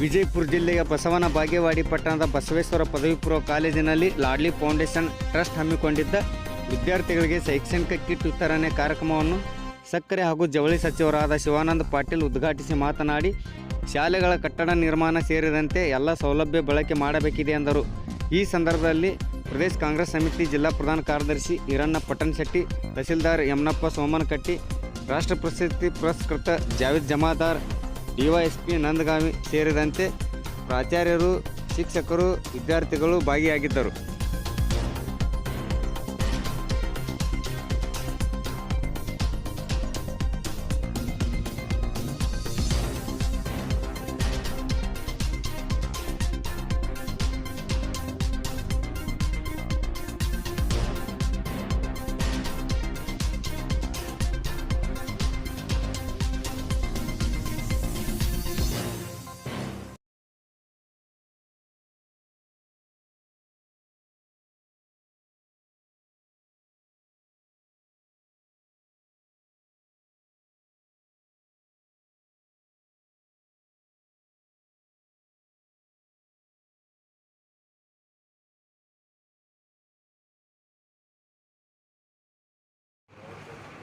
ವಿಜಯಪುರ ಜಿಲ್ಲೆಯ ಬಸವನ ಬಾಗೇವಾಡಿ ಪಟ್ಟಣದ ಬಸವೇಶ್ವರ ಪದವಿ ಪೂರ್ವ ಕಾಲೇಜಿನಲ್ಲಿ ಲಾಡ್ಲಿ ಫೌಂಡೇಶನ್ ಟ್ರಸ್ಟ್ ಹಮ್ಮಿಕೊಂಡಿದ್ದ ವಿದ್ಯಾರ್ಥಿಗಳಿಗೆ ಶೈಕ್ಷಣಿಕ ಕಿಟ್ ವಿತರಣೆ ಕಾರ್ಯಕ್ರಮವನ್ನು ಸಕ್ಕರೆ ಹಾಗೂ ಜವಳಿ ಸಚಿವರಾದ ಶಿವಾನಂದ ಪಾಟೀಲ್ ಉದ್ಘಾಟಿಸಿ ಮಾತನಾಡಿ, ಶಾಲೆಗಳ ಕಟ್ಟಡ ನಿರ್ಮಾಣ ಸೇರಿದಂತೆ ಎಲ್ಲ ಸೌಲಭ್ಯ ಬಳಕೆ ಮಾಡಬೇಕಿದೆ ಎಂದರು. ಈ ಸಂದರ್ಭದಲ್ಲಿ ಪ್ರದೇಶ ಕಾಂಗ್ರೆಸ್ ಸಮಿತಿ ಜಿಲ್ಲಾ ಪ್ರಧಾನ ಕಾರ್ಯದರ್ಶಿ ಈರಣ್ಣ ಪಟ್ಟಣಶೆಟ್ಟಿ, ತಹಸೀಲ್ದಾರ್ ಯಮನಪ್ಪ ಸೋಮನಕಟ್ಟಿ, ರಾಷ್ಟ್ರ ಪ್ರಶಸ್ತಿ ಪುರಸ್ಕೃತ ಜಾವೇದ್ ಜಮಾದಾರ್, ಡಿವೈಎಸ್ಪಿ ನಂದಗಾವಿ ಸೇರಿದಂತೆ ಪ್ರಾಚಾರ್ಯರು, ಶಿಕ್ಷಕರು, ವಿದ್ಯಾರ್ಥಿಗಳು ಭಾಗಿಯಾಗಿದ್ದರು.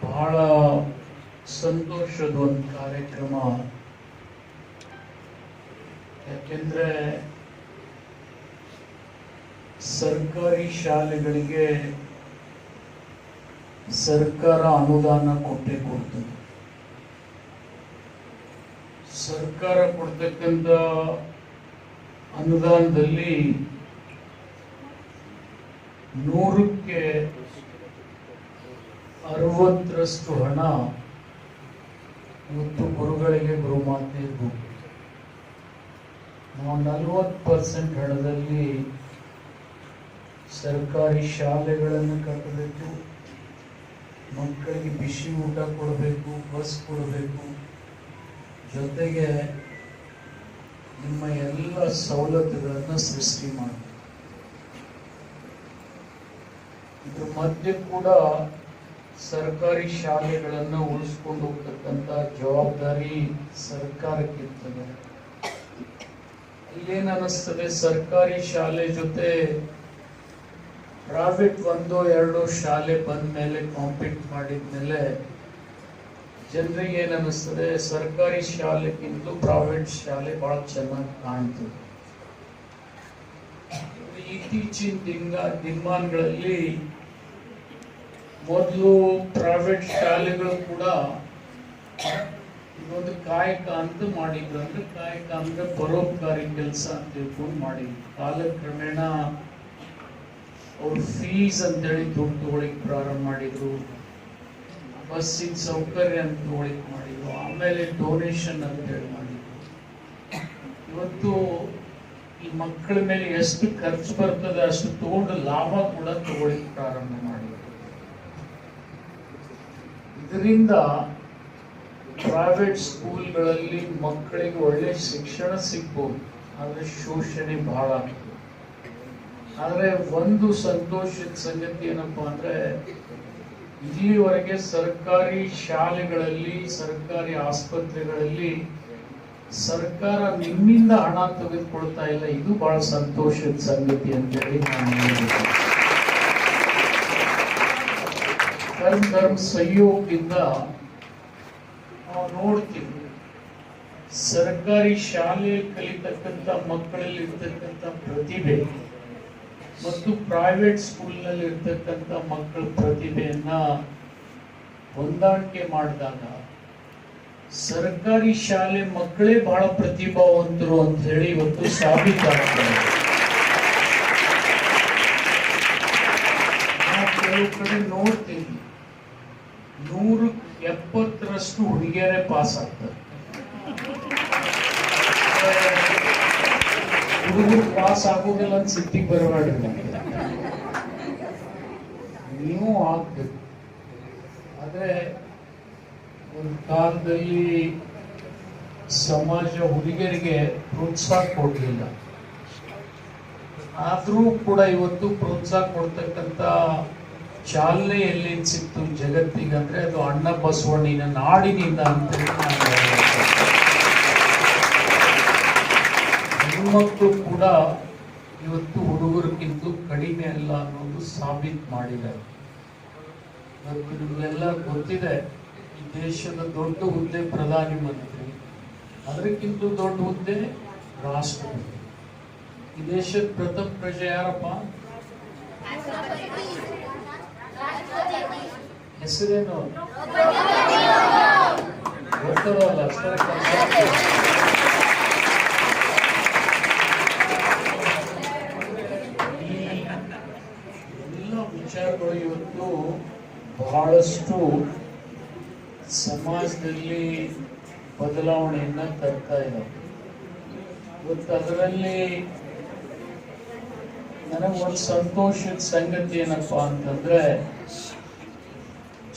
ಬಹಳ ಸಂತೋಷದ ಒಂದು ಕಾರ್ಯಕ್ರಮ. ಯಾಕೆಂದ್ರೆ ಸರ್ಕಾರಿ ಶಾಲೆಗಳಿಗೆ ಸರ್ಕಾರ ಅನುದಾನ ಕೊಟ್ಟೇ ಕೊಡ್ತದೆ. ಸರ್ಕಾರ ಕೊಡ್ತಕ್ಕಂಥ ಅನುದಾನದಲ್ಲಿ 100ಕ್ಕೆ 60ರಷ್ಟು ಹಣ ಇವತ್ತು ಗುರುಗಳಿಗೆ ಗುರುಮಾತೆಗೆ ಹೋಗ್ತದೆ. ನಾವು 40% ಹಣದಲ್ಲಿ ಸರ್ಕಾರಿ ಶಾಲೆಗಳನ್ನು ಕಟ್ಟಬೇಕು, ಮಕ್ಕಳಿಗೆ ಬಿಸಿ ಊಟ ಕೊಡಬೇಕು, ಬಸ್ ಕೊಡಬೇಕು, ಜೊತೆಗೆ ನಿಮ್ಮ ಎಲ್ಲ ಸವಲತ್ತುಗಳನ್ನು ಸೃಷ್ಟಿ ಮಾಡಬೇಕು. ಇದ್ರ ಮಧ್ಯೆ ಕೂಡ ಸರ್ಕಾರಿ ಶಾಲೆಗಳನ್ನು ಉಳಿಸ್ಕೊಂಡು ಹೋಗ್ತಕ್ಕಂಥ ಜವಾಬ್ದಾರಿ ಸರ್ಕಾರಕ್ಕಿರ್ತದೆ. ಅಲ್ಲೇನು ಅನ್ನಿಸ್ತದೆ, ಸರ್ಕಾರಿ ಶಾಲೆ ಜೊತೆ ಪ್ರೈವೇಟ್ 1-2 ಶಾಲೆ ಬಂದ ಮೇಲೆ ಕಾಂಪೀಟ್ ಮಾಡಿದ್ಮೇಲೆ ಜನರಿಗೆ ಏನು ಅನ್ನಿಸ್ತದೆ, ಸರ್ಕಾರಿ ಶಾಲೆಗಿಂತ ಪ್ರೈವೇಟ್ ಶಾಲೆ ಬಹಳ ಚೆನ್ನಾಗಿ ಕಾಣ್ತದೆ. ಇತ್ತೀಚಿನ ದಿನಮಾನಗಳಲ್ಲಿ ಮೊದಲು ಪ್ರೈವೇಟ್ ಶಾಲೆಗಳು ಕೂಡ ಇನ್ನೊಂದು ಕಾಯಕ ಅಂತ ಮಾಡಿದ್ರು. ಅಂದ್ರೆ ಕಾಯಕ ಅಂದ್ರೆ ಪರೋಪಕಾರಿ ಕೆಲಸ ಅಂತ ತಿಳ್ಕೊಂಡು ಮಾಡಿದ್ರು. ಕಾಲಕ್ರಮೇಣ ಅವ್ರು ಫೀಸ್ ಅಂತೇಳಿ ದುಡ್ಡು ತಗೊಳಿಕ್ ಪ್ರಾರಂಭ ಮಾಡಿದ್ರು, ಬಸ್ಸಿನ ಸೌಕರ್ಯ ಅಂತ ತಗೊಳಿಕ್ ಮಾಡಿದ್ರು, ಆಮೇಲೆ ಡೊನೇಷನ್ ಅಂತ ಹೇಳಿ ಮಾಡಿದ್ರು. ಇವತ್ತು ಈ ಮಕ್ಕಳ ಮೇಲೆ ಎಷ್ಟು ಖರ್ಚು ಬರ್ತದೆ ಅಷ್ಟು ತಗೊಂಡು ಲಾಭ ಕೂಡ ತಗೊಳಿಕ್ ಪ್ರಾರಂಭ ಮಾಡಿದ್ರು. ಇದರಿಂದ ಪ್ರೈವೇಟ್ ಸ್ಕೂಲ್ಗಳಲ್ಲಿ ಮಕ್ಕಳಿಗೆ ಒಳ್ಳೆ ಶಿಕ್ಷಣ ಸಿಗ್ಬೋದು, ಆದರೆ ಶೋಷಣೆ ಬಹಳ ಆಗ್ತದೆ. ಆದರೆ ಒಂದು ಸಂತೋಷದ ಸಂಗತಿ ಏನಪ್ಪಾ ಅಂದ್ರೆ, ಇಲ್ಲಿವರೆಗೆ ಸರ್ಕಾರಿ ಶಾಲೆಗಳಲ್ಲಿ, ಸರ್ಕಾರಿ ಆಸ್ಪತ್ರೆಗಳಲ್ಲಿ ಸರ್ಕಾರ ನಿಮ್ಮಿಂದ ಹಣ ತೆಗೆದುಕೊಳ್ತಾ ಇಲ್ಲ. ಇದು ಬಹಳ ಸಂತೋಷದ ಸಂಗತಿ ಅಂತೇಳಿ ನಾನು ಹೇಳ್ತೀನಿ. ಧರ್ಮ ಸಹಯೋಗದಿಂದ ನಾವು ನೋಡ್ತೀವಿ, ಸರ್ಕಾರಿ ಶಾಲೆ ಕಲಿತಕ್ಕಂಥ ಮಕ್ಕಳಲ್ಲಿ ಇರ್ತಕ್ಕಂಥ ಪ್ರತಿಭೆ ಮತ್ತು ಪ್ರೈವೇಟ್ ಸ್ಕೂಲ್ನಲ್ಲಿ ಇರ್ತಕ್ಕಂಥ ಮಕ್ಕಳ ಪ್ರತಿಭೆಯನ್ನ ಹೊಂದಾಣಿಕೆ ಮಾಡಿದಾಗ ಸರ್ಕಾರಿ ಶಾಲೆ ಮಕ್ಕಳೇ ಬಹಳ ಪ್ರತಿಭಾವಂತರು ಅಂತ ಹೇಳಿ ಇವತ್ತು ಸಾಬೀತಾಗ್ತದೆ. ಕೆಲವು ಕಡೆ ನೋಡ್ತೀವಿ 170ರಷ್ಟು ಹುಡುಗಿಯರೇ ಪಾಸ್ ಆಗ್ತಾರೆ. ಹುಡುಗರು ಪಾಸ್ ಆಗೋದಿಲ್ಲ ಅಂತ ಸಿಟ್ಟಿಗೆ ಬರಬೇಡ್ರಿ, ನೀವು ಆಗ್ಬೇಕು. ಆದ್ರೆ ಒಂದು ಕಾಲದಲ್ಲಿ ಸಮಾಜ ಹುಡುಗಿಯರಿಗೆ ಪ್ರೋತ್ಸಾಹ ಕೊಡಲಿಲ್ಲ. ಆದ್ರೂ ಕೂಡ ಇವತ್ತು ಪ್ರೋತ್ಸಾಹ ಕೊಡ್ತಕ್ಕಂಥ ಚಾಲನೆ ಎಲ್ಲಿಂದ ಸಿಕ್ತು ಜಗತ್ತಿಗೆ ಅಂದ್ರೆ ಅದು ಅಣ್ಣ ಬಸವಣ್ಣನ ನಾಡಿನಿಂದ ಅಂತ ಹೆಣ್ಮಕ್ಳು ಕೂಡ ಇವತ್ತು ಹುಡುಗರಿಗಿಂತ ಕಡಿಮೆ ಅಲ್ಲ ಅನ್ನೋದು ಸಾಬೀತು ಮಾಡಿದ್ದಾರೆ. ಇವತ್ತು ನಿಮಗೆಲ್ಲ ಗೊತ್ತಿದೆ, ಈ ದೇಶದ ದೊಡ್ಡ ಹುದ್ದೆ ಪ್ರಧಾನಿ ಮಂತ್ರಿ, ಅದಕ್ಕಿಂತ ದೊಡ್ಡ ಹುದ್ದೆ ರಾಷ್ಟ್ರಪತಿ. ಈ ದೇಶದ ಪ್ರಥಮ ಪ್ರಜೆ ಯಾರಪ್ಪ? ಹೆಸರೇನು ಗೊತ್ತದಲ್ಲ, ಅಷ್ಟರ ಈ ಎಲ್ಲ ವಿಚಾರಗಳು ಇವತ್ತು ಬಹಳಷ್ಟು ಸಮಾಜದಲ್ಲಿ ಬದಲಾವಣೆಯನ್ನ ತರ್ತಾ ಇದ್ದಾವೆ. ಇವತ್ತು ಅದರಲ್ಲಿ ನನಗೊಂದು ಸಂತೋಷದ ಸಂಗತಿ ಏನಪ್ಪಾ ಅಂತಂದ್ರೆ,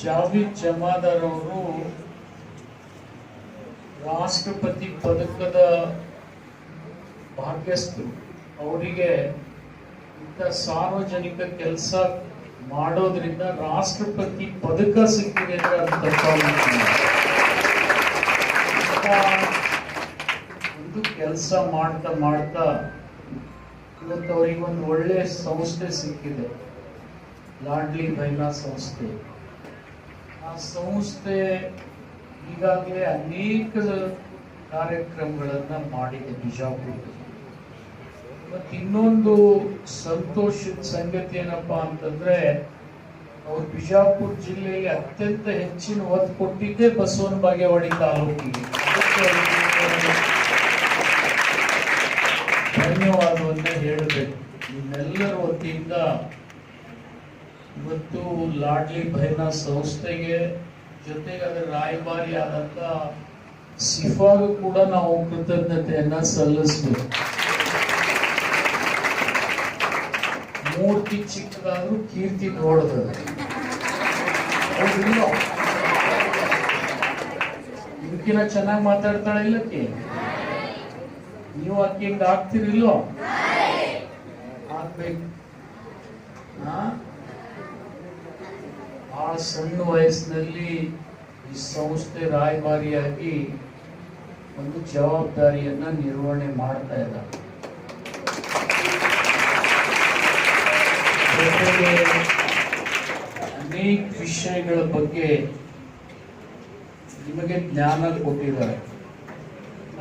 ಜಾವೇದ್ ಜಮಾದಾರ್ ಅವರು ರಾಷ್ಟ್ರಪತಿ ಪದಕದ ಭಾಗ್ಯಸ್ಥರು. ಅವರಿಗೆ ಇಂಥ ಸಾರ್ವಜನಿಕ ಕೆಲಸ ಮಾಡೋದ್ರಿಂದ ರಾಷ್ಟ್ರಪತಿ ಪದಕ ಸಿಕ್ಕಿದೆ ಅಂದ್ರೆ ಅದು ಒಂದು ಕೆಲಸ ಮಾಡ್ತಾ ಮಾಡ್ತಾ ಇವತ್ತು ಅವರಿಗೆ ಒಂದು ಒಳ್ಳೆ ಸಂಸ್ಥೆ ಸಿಕ್ಕಿದೆ, ಲಾಡ್ಲಿ ಬಹ್ನಾ ಸಂಸ್ಥೆ. ಆ ಸಂಸ್ಥೆ ಈಗಾಗಲೇ ಅನೇಕ ಕಾರ್ಯಕ್ರಮಗಳನ್ನ ಮಾಡಿದೆ ಬಿಜಾಪುರದಲ್ಲಿ. ಮತ್ತು ಇನ್ನೊಂದು ಸಂತೋಷದ ಸಂಗತಿ ಏನಪ್ಪಾ ಅಂತಂದ್ರೆ, ಅವ್ರು ಬಿಜಾಪುರ ಜಿಲ್ಲೆಯಲ್ಲಿ ಅತ್ಯಂತ ಹೆಚ್ಚಿನ ಒತ್ತು ಕೊಟ್ಟಿದ್ದೇ ಬಸವನ ಬಾಗೇವಾಡಿ ತಾಲೂಕಿಗೆ. ಧನ್ಯವಾದವನ್ನ ಹೇಳಬೇಕು ನಿಮ್ಮೆಲ್ಲರ ವತಿಯಿಂದ. ಇವತ್ತು ಲಾಡ್ಲಿ ಬಹ್ನಾ ಸಂಸ್ಥೆಗೆ ಜೊತೆಗೆ ಅದರ ರಾಯಭಾರಿ ಆದಂತ ಸಿಫಾಗೂ ಕೂಡ ನಾವು ಕೃತಜ್ಞತೆಯನ್ನ ಸಲ್ಲಿಸಬೇಕು. ಮೂರ್ತಿ ಚಿಕ್ಕದಾದ್ರೂ ಕೀರ್ತಿ ನೋಡಿದ ಇದಕ್ಕಿನ ಚೆನ್ನಾಗಿ ಮಾತಾಡ್ತಾಳೆ ಇಲ್ಲಕ್ಕೆ, ನೀವು ಅಕ್ಕಿ ಹಿಂಗ ಆಗ್ತಿರಿಲ್ಲೋ? ಆಗ್ಬೇಕು. ಬಹಳ ಸಣ್ಣ ವಯಸ್ಸಿನಲ್ಲಿ ಈ ಸಂಸ್ಥೆ ರಾಯಭಾರಿಯಾಗಿ ಒಂದು ಜವಾಬ್ದಾರಿಯನ್ನ ನಿರ್ವಹಣೆ ಮಾಡ್ತಾ ಇದ್ದಾರೆ. ಜೊತೆಗೆ ಅನೇಕ ವಿಷಯಗಳ ಬಗ್ಗೆ ನಿಮಗೆ ಜ್ಞಾನ ಕೊಟ್ಟಿದ್ದಾರೆ.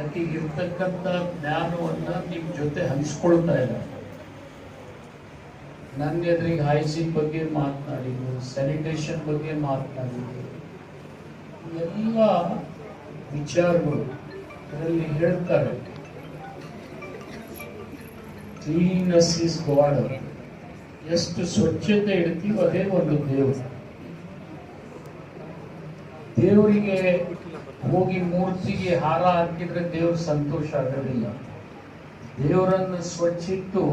ಆಕೆಗಿರ್ತಕ್ಕಂಥ ಜ್ಞಾನವನ್ನ ನಿಮ್ ಜೊತೆ ಹಂಚ್ಕೊಳ್ತಾ ಇದ್ದಾರೆ. ನನ್ನ ಎದುರಿಗೆ ಹೈಜೀನ್ ಬಗ್ಗೆ ಮಾತನಾಡಿದ್ರು, ಸ್ಯಾನಿಟೇಷನ್ ಬಗ್ಗೆ ಮಾತನಾಡಿದ್ರು. ಎಲ್ಲ ವಿಚಾರಗಳು ಅದರಲ್ಲಿ ಹೇಳ್ತಾರೆ, ಕ್ಲೀನ್ನೆಸ್ ಇಸ್ ಗಾಡ್. ಎಷ್ಟು ಸ್ವಚ್ಛತೆ ಇಡ್ತೀವೋ ಅದೇ ಒಂದು ದೇವರು. ದೇವರಿಗೆ ಹೋಗಿ ಮೂರ್ತಿಗೆ ಹಾರ ಹಾಕಿದ್ರೆ ದೇವ್ರ ಸಂತೋಷ ಆಗೋದಿಲ್ಲ. ದೇವರನ್ನು ಸ್ವಚ್ಛ ಇಟ್ಟು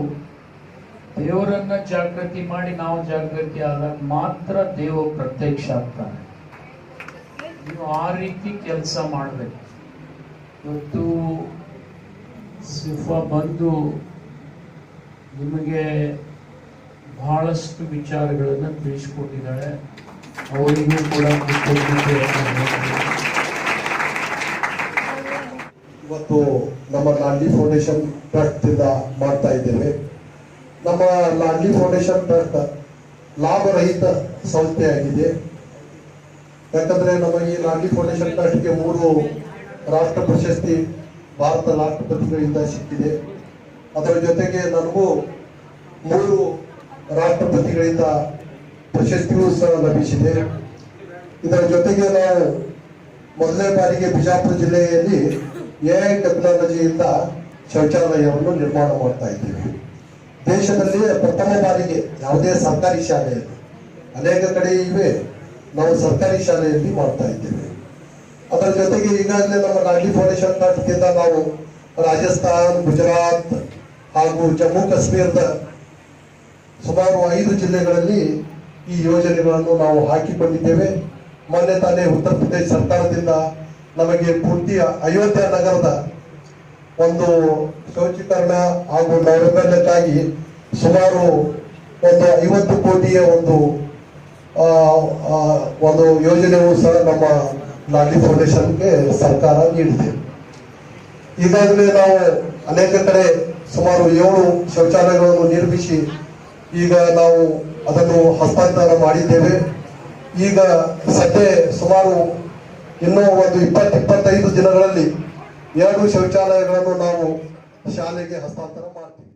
ದೇವರನ್ನ ಜಾಗೃತಿ ಮಾಡಿ ನಾವು ಜಾಗೃತಿ ಆದಾಗ ಮಾತ್ರ ದೇವ ಪ್ರತ್ಯಕ್ಷ ಆಗ್ತಾನೆ. ನೀವು ಆ ರೀತಿ ಕೆಲಸ ಮಾಡಬೇಕು. ಇವತ್ತು ಸಿಫಾ ಬಂದು ನಿಮಗೆ ಬಹಳಷ್ಟು ವಿಚಾರಗಳನ್ನು ತಿಳಿಸಿಕೊಟ್ಟಿದ್ದಾಳೆ. ಅವರಿಗೂ ಕೂಡ ಇವತ್ತು ನಮ್ಮ ಲಾಡ್ಲಿ ಫೌಂಡೇಶನ್ ಟ್ರಸ್ಟ್ ಇಂದ ಮಾಡ್ತಾ ಇದ್ದೇವೆ. ನಮ್ಮ ಲಾಡ್ಲಿ ಫೌಂಡೇಶನ್ ಟ್ರಸ್ಟ್ ಲಾಭರಹಿತ ಸಂಸ್ಥೆಯಾಗಿದೆ. ಯಾಕಂದ್ರೆ ನಮಗೆ ಈ ಲಾಡ್ಲಿ ಫೌಂಡೇಶನ್ ಟ್ರಸ್ಟ್ಗೆ 3 ರಾಷ್ಟ್ರ ಪ್ರಶಸ್ತಿ ಭಾರತ ರಾಷ್ಟ್ರಪತಿಗಳಿಂದ ಸಿಕ್ಕಿದೆ. ಅದರ ಜೊತೆಗೆ ನನಗೂ 3 ರಾಷ್ಟ್ರಪತಿಗಳಿಂದ ಪ್ರಶಸ್ತಿಯೂ ಸಹ ಲಭಿಸಿದೆ. ಇದರ ಜೊತೆಗೆ ನಾವು ಮೊದಲನೇ ಬಾರಿಗೆ ಬಿಜಾಪುರ ಜಿಲ್ಲೆಯಲ್ಲಿ AI ಟೆಕ್ನಾಲಜಿಯಿಂದ ಶೌಚಾಲಯವನ್ನು ನಿರ್ಮಾಣ ಮಾಡ್ತಾ ಇದ್ದೇವೆ. ದೇಶದಲ್ಲಿ ಪ್ರಥಮ ಬಾರಿಗೆ ಯಾವುದೇ ಸರ್ಕಾರಿ ಶಾಲೆಯಲ್ಲಿ, ಅನೇಕ ಕಡೆ ಇವೆ, ನಾವು ಸರ್ಕಾರಿ ಶಾಲೆಯಲ್ಲಿ ಮಾಡ್ತಾ ಇದ್ದೇವೆ. ಅದರ ಜೊತೆಗೆ ಈಗಾಗಲೇ ನಮ್ಮ ಲಾಡ್ಲಿ ಫೌಂಡೇಶನ್ ಟ್ರಸ್ಟ್ನಿಂದ ನಾವು ರಾಜಸ್ಥಾನ್, ಗುಜರಾತ್ ಹಾಗೂ ಜಮ್ಮು ಕಾಶ್ಮೀರದ ಸುಮಾರು 5 ಜಿಲ್ಲೆಗಳಲ್ಲಿ ಈ ಯೋಜನೆಗಳನ್ನು ನಾವು ಹಾಕಿಕೊಂಡಿದ್ದೇವೆ. ಮೊನ್ನೆ ತಾನೇ ಉತ್ತರ ಪ್ರದೇಶ ಸರ್ಕಾರದಿಂದ ನಮಗೆ ಪೂರ್ತಿ ಅಯೋಧ್ಯ ನಗರದ ಒಂದು ಶೌಚೀಕರಣ ಹಾಗೂ ನೈರ್ಮಲ್ಯಕ್ಕಾಗಿ ಸುಮಾರು ಒಂದು 50 ಕೋಟಿಯ ಒಂದು ಯೋಜನೆಯೂ ಸಹ ನಮ್ಮ ಲಾಡ್ಲಿ ಫೌಂಡೇಶನ್ಗೆ ಸರ್ಕಾರ ನೀಡಿದೆ. ಈಗಾಗಲೇ ನಾವು ಅನೇಕ ಕಡೆ ಸುಮಾರು 7 ಶೌಚಾಲಯಗಳನ್ನು ನಿರ್ಮಿಸಿ ಈಗ ನಾವು ಅದನ್ನು ಹಸ್ತಾಂತರ ಮಾಡಿದ್ದೇವೆ. ಈಗ ಸದ್ಯ ಸುಮಾರು ಇನ್ನೂ ಒಂದು 20-25 ದಿನಗಳಲ್ಲಿ 2 ಶೌಚಾಲಯಗಳನ್ನು ನಾವು ಶಾಲೆಗೆ ಹಸ್ತಾಂತರ ಮಾಡ್ತೀವಿ.